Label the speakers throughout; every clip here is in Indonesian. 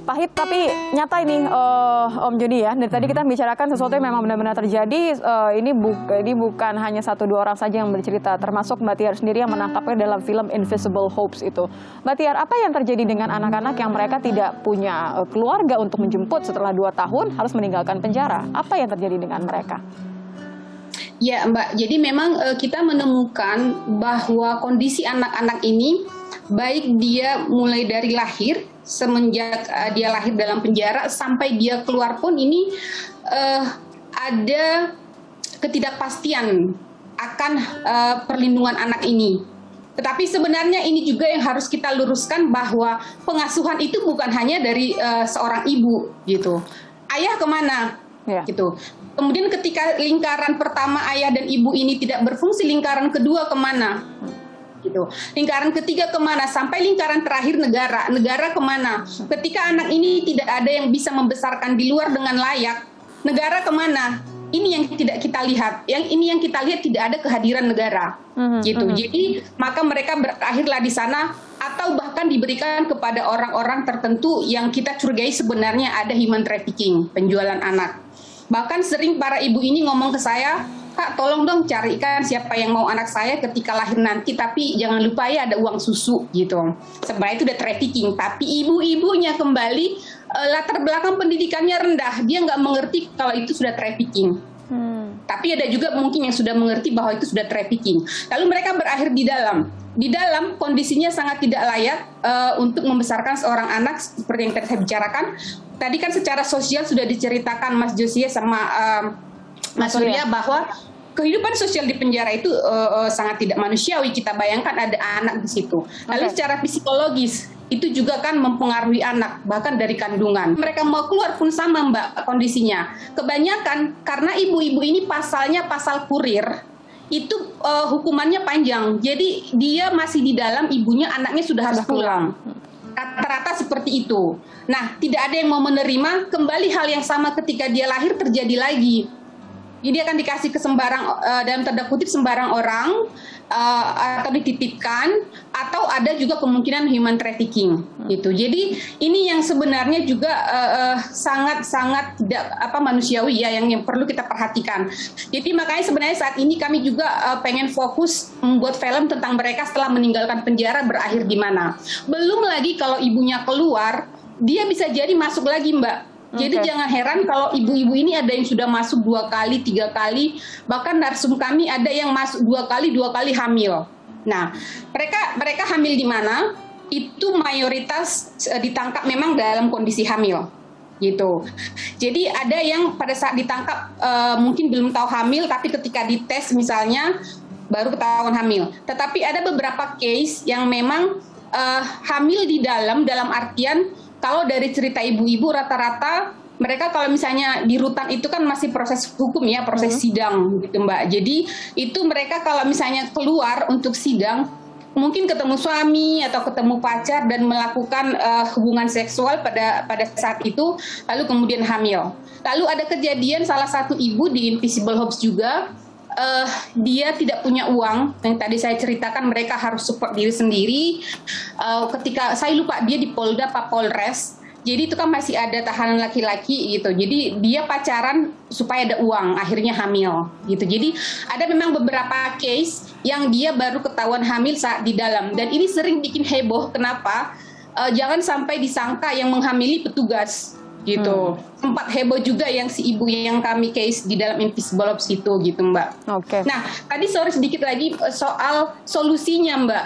Speaker 1: Pahit tapi nyata ini Om Jody ya. Dari tadi kita bicarakan sesuatu yang memang benar-benar terjadi. Ini bukan hanya 1-2 orang saja yang bercerita, termasuk Mbak Tiar sendiri yang menangkapnya dalam film Invisible Hopes itu. Mbak Tiar, apa yang terjadi dengan anak-anak yang mereka tidak punya keluarga untuk menjemput setelah 2 tahun harus meninggalkan penjara? Apa yang terjadi dengan mereka?
Speaker 2: Ya Mbak, jadi memang kita menemukan bahwa kondisi anak-anak ini, baik dia mulai dari lahir, semenjak dia lahir dalam penjara, sampai dia keluar pun ini ada ketidakpastian akan perlindungan anak ini. Tetapi sebenarnya ini juga yang harus kita luruskan bahwa pengasuhan itu bukan hanya dari seorang ibu gitu. Ayah kemana? Ya. Gitu. Kemudian ketika lingkaran pertama ayah dan ibu ini tidak berfungsi, lingkaran kedua kemana? Gitu. Lingkaran ketiga kemana? Sampai lingkaran terakhir negara kemana? Ketika anak ini tidak ada yang bisa membesarkan di luar dengan layak, negara kemana? Ini yang tidak kita lihat. Yang kita lihat tidak ada kehadiran negara. Gitu. Jadi maka mereka berakhirlah di sana atau bahkan diberikan kepada orang-orang tertentu yang kita curigai sebenarnya ada human trafficking, penjualan anak. Bahkan sering para ibu ini ngomong ke saya, Kak, tolong dong carikan siapa yang mau anak saya ketika lahir nanti, tapi jangan lupa ya ada uang susu gitu. Sebenarnya itu udah trafficking, tapi ibu-ibunya kembali latar belakang pendidikannya rendah, dia nggak mengerti kalau itu sudah trafficking. Tapi ada juga mungkin yang sudah mengerti bahwa itu sudah trafficking. Lalu mereka berakhir di dalam. Di dalam kondisinya sangat tidak layak untuk membesarkan seorang anak seperti yang tadi saya bicarakan. Tadi kan secara sosial sudah diceritakan Mas Josia sama Mas Surya bahwa kehidupan sosial di penjara itu sangat tidak manusiawi. Kita bayangkan ada anak di situ. Lalu secara psikologis itu juga kan mempengaruhi anak, bahkan dari kandungan. Mereka mau keluar pun sama Mbak kondisinya. Kebanyakan karena ibu-ibu ini pasalnya pasal kurir, itu hukumannya panjang. Jadi dia masih di dalam, ibunya, anaknya sudah harus pulang. Rata-rata seperti itu. Nah, tidak ada yang mau menerima, kembali hal yang sama ketika dia lahir terjadi lagi. Jadi akan dikasih ke sembarang, dalam tanda kutip sembarang orang, atau dititipkan, atau ada juga kemungkinan human trafficking gitu. Jadi ini yang sebenarnya juga sangat-sangat tidak manusiawi ya, yang perlu kita perhatikan. Jadi makanya sebenarnya saat ini kami juga pengen fokus membuat film tentang mereka setelah meninggalkan penjara berakhir di mana. Belum lagi kalau ibunya keluar, dia bisa jadi masuk lagi Mbak. Jadi jangan heran kalau ibu-ibu ini ada yang sudah masuk 2 kali, 3 kali, bahkan narsum kami ada yang masuk 2 kali hamil. Nah, mereka hamil di mana? Itu mayoritas ditangkap memang dalam kondisi hamil, gitu. Jadi ada yang pada saat ditangkap mungkin belum tahu hamil, tapi ketika dites misalnya baru ketahuan hamil. Tetapi ada beberapa case yang memang hamil di dalam artian kalau dari cerita ibu-ibu rata-rata mereka kalau misalnya di rutan itu kan masih proses hukum ya, proses sidang gitu Mbak. Jadi itu mereka kalau misalnya keluar untuk sidang mungkin ketemu suami atau ketemu pacar dan melakukan hubungan seksual pada saat itu, lalu kemudian hamil. Lalu ada kejadian salah satu ibu di Invisible Hopes juga, dia tidak punya uang. Yang tadi saya ceritakan mereka harus support diri sendiri. Ketika saya lupa dia di Polda apa Polres, jadi itu kan masih ada tahanan laki-laki gitu. Jadi dia pacaran supaya ada uang, akhirnya hamil gitu. Jadi ada memang beberapa case yang dia baru ketahuan hamil saat di dalam, dan ini sering bikin heboh. Kenapa? Jangan sampai disangka yang menghamili petugas gitu. Sempat heboh juga yang si ibu yang kami case di dalam Invisible Hopes itu gitu Mbak. Nah, tadi sedikit lagi soal solusinya Mbak.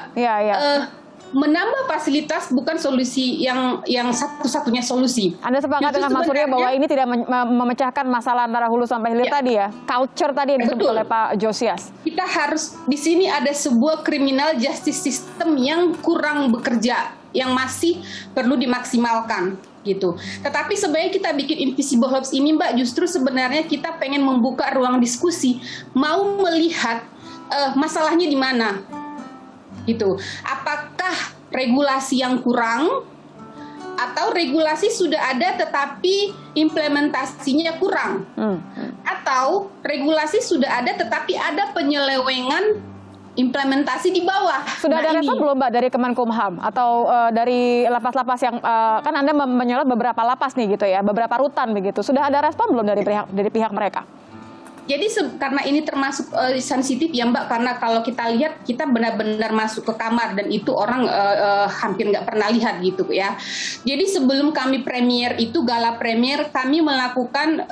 Speaker 2: Menambah fasilitas bukan solusi yang satu-satunya solusi.
Speaker 1: Anda sepakat dengan Mas Surya bahwa ini tidak memecahkan masalah antara hulu sampai hilir tadi ya? Culture tadi yang disebut oleh Pak Josias.
Speaker 2: Kita harus, di sini ada sebuah criminal justice system yang kurang bekerja, yang masih perlu dimaksimalkan gitu. Tetapi sebenarnya kita bikin Invisible Hopes ini Mbak, justru sebenarnya kita pengen membuka ruang diskusi, mau melihat masalahnya di mana gitu. Apakah regulasi yang kurang atau regulasi sudah ada tetapi implementasinya kurang, atau regulasi sudah ada tetapi ada penyelewengan implementasi di bawah.
Speaker 1: Sudah ada respon belum Mbak dari Kemenkumham atau dari lapas-lapas yang kan Anda menyorot beberapa lapas nih gitu ya, beberapa rutan begitu. Sudah ada respon belum dari pihak mereka?
Speaker 2: Jadi karena ini termasuk sensitif ya Mbak, karena kalau kita lihat kita benar-benar masuk ke kamar dan itu orang hampir nggak pernah lihat gitu ya. Jadi sebelum kami premier itu gala premier, kami melakukan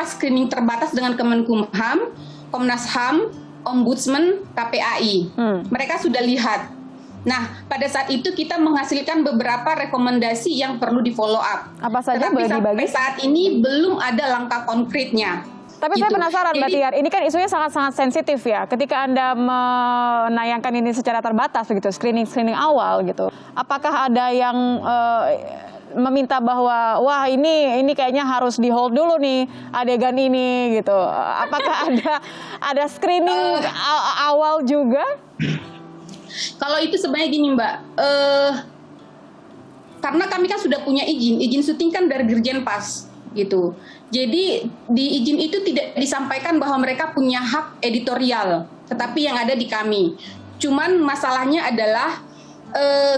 Speaker 2: screening terbatas dengan Kemenkumham, Komnas HAM, Ombudsman, KPAI. Mereka sudah lihat. Nah, pada saat itu kita menghasilkan beberapa rekomendasi yang perlu di follow up.
Speaker 1: Apa saja boleh dibagi?
Speaker 2: Sampai saat ini belum ada langkah konkretnya.
Speaker 1: Tapi saya penasaran Mbak Tiar, ini kan isunya sangat-sangat sensitif ya. Ketika Anda menayangkan ini secara terbatas begitu, screening awal gitu. Apakah ada yang meminta bahwa wah ini kayaknya harus di hold dulu nih adegan ini gitu. Apakah ada screening awal juga?
Speaker 2: Kalau itu sebenarnya gini Mbak, karena kami kan sudah punya izin syuting kan dari Dirjen Pas gitu. Jadi di izin itu tidak disampaikan bahwa mereka punya hak editorial, tetapi yang ada di kami. Cuman masalahnya adalah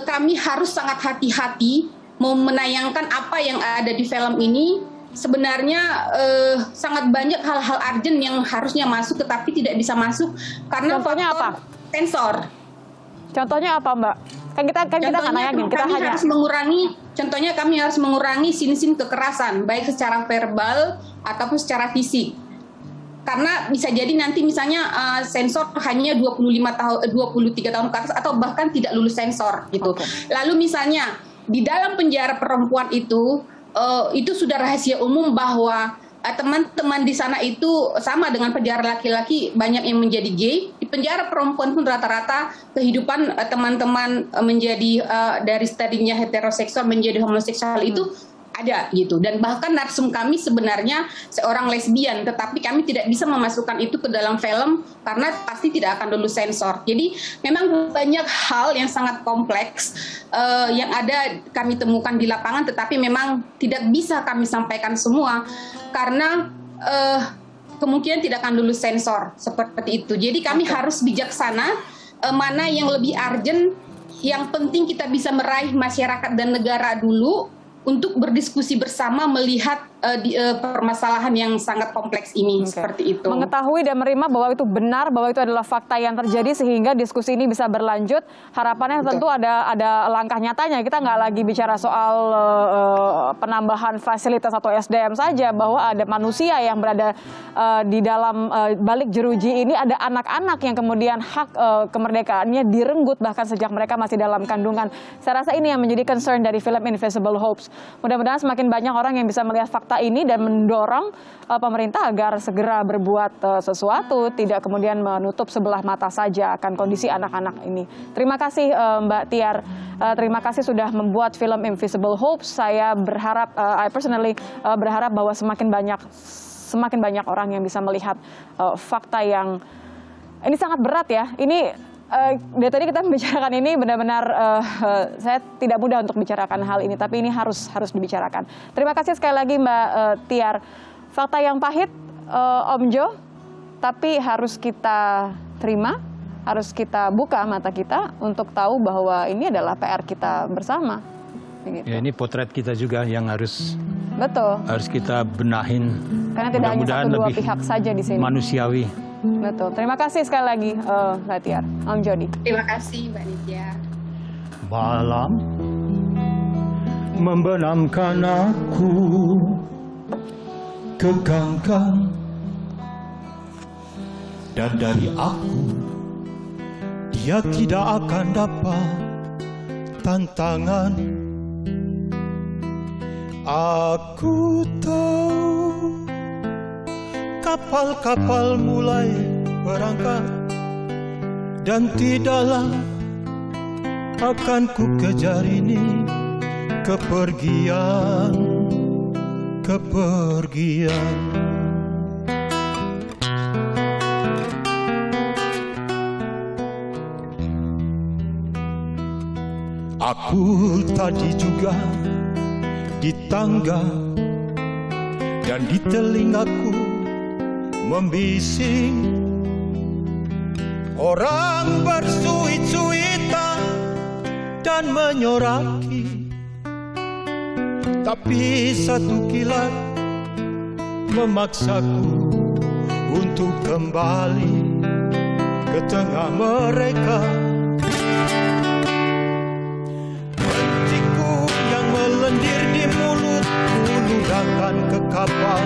Speaker 2: kami harus sangat hati-hati mau menayangkan apa yang ada di film ini. Sebenarnya sangat banyak hal-hal urgent yang harusnya masuk tetapi tidak bisa masuk karena
Speaker 1: contohnya apa?
Speaker 2: Sensor.
Speaker 1: Contohnya apa Mbak? Kan kita nggak nayangin, kita hanya
Speaker 2: harus mengurangi. Contohnya kami harus mengurangi sin-sin kekerasan baik secara verbal ataupun secara fisik. Karena bisa jadi nanti misalnya sensor hanya 23 tahun ke atas atau bahkan tidak lulus sensor gitu. Okay. Lalu misalnya di dalam penjara perempuan itu sudah rahasia umum bahwa teman-teman di sana itu sama dengan penjara laki-laki, banyak yang menjadi gay. Di penjara perempuan pun rata-rata kehidupan teman-teman menjadi dari tadinya heteroseksual menjadi homoseksual itu ada gitu. Dan bahkan narsum kami sebenarnya seorang lesbian, tetapi kami tidak bisa memasukkan itu ke dalam film karena pasti tidak akan lulus sensor. Jadi memang banyak hal yang sangat kompleks yang ada kami temukan di lapangan, tetapi memang tidak bisa kami sampaikan semua karena kemungkinan tidak akan lulus sensor seperti itu. Jadi kami harus bijaksana mana yang lebih urgent, yang penting kita bisa meraih masyarakat dan negara dulu untuk berdiskusi bersama melihat permasalahan yang sangat kompleks ini. Seperti itu.
Speaker 1: Mengetahui dan menerima bahwa itu benar, bahwa itu adalah fakta yang terjadi sehingga diskusi ini bisa berlanjut. Harapannya tentu ada langkah nyatanya. Kita nggak lagi bicara soal penambahan fasilitas atau SDM saja, bahwa ada manusia yang berada di dalam balik jeruji ini, ada anak-anak yang kemudian hak kemerdekaannya direnggut bahkan sejak mereka masih dalam kandungan. Saya rasa ini yang menjadi concern dari film Invisible Hopes. Mudah-mudahan semakin banyak orang yang bisa melihat fakta ini dan mendorong pemerintah agar segera berbuat sesuatu, tidak kemudian menutup sebelah mata saja akan kondisi anak-anak ini. Terima kasih Mbak Tiar, terima kasih sudah membuat film Invisible Hopes. Saya berharap, I personally berharap bahwa semakin banyak orang yang bisa melihat fakta yang ini sangat berat ya. Ini dari tadi kita membicarakan ini benar-benar saya tidak mudah untuk bicarakan hal ini, tapi ini harus dibicarakan. Terima kasih sekali lagi Mbak Tiar. Fakta yang pahit Om Jo, tapi harus kita terima, harus kita buka mata kita untuk tahu bahwa ini adalah PR kita bersama. Begitu. Ya,
Speaker 3: ini potret kita juga yang harus kita benahin.
Speaker 1: Karena tidak hanya satu dua pihak saja di sini.
Speaker 3: Manusiawi.
Speaker 1: Betul. Terima kasih sekali lagi Mbak Tiar, Om Jody.
Speaker 2: Terima kasih Mbak Nitya.
Speaker 3: Malam membenamkan aku ke ganggang, dan dari aku dia tidak akan dapat tantangan. Aku tahu kapal-kapal mulai berangkat, dan tidaklah akan ku kejar ini kepergian. Aku tadi juga di tangga, dan di telingaku membising
Speaker 4: Orang bersuit-suitan dan menyoraki, tapi satu kilat memaksaku untuk kembali ke tengah mereka. Benciku yang melendir di mulutku ludahkan ke kapal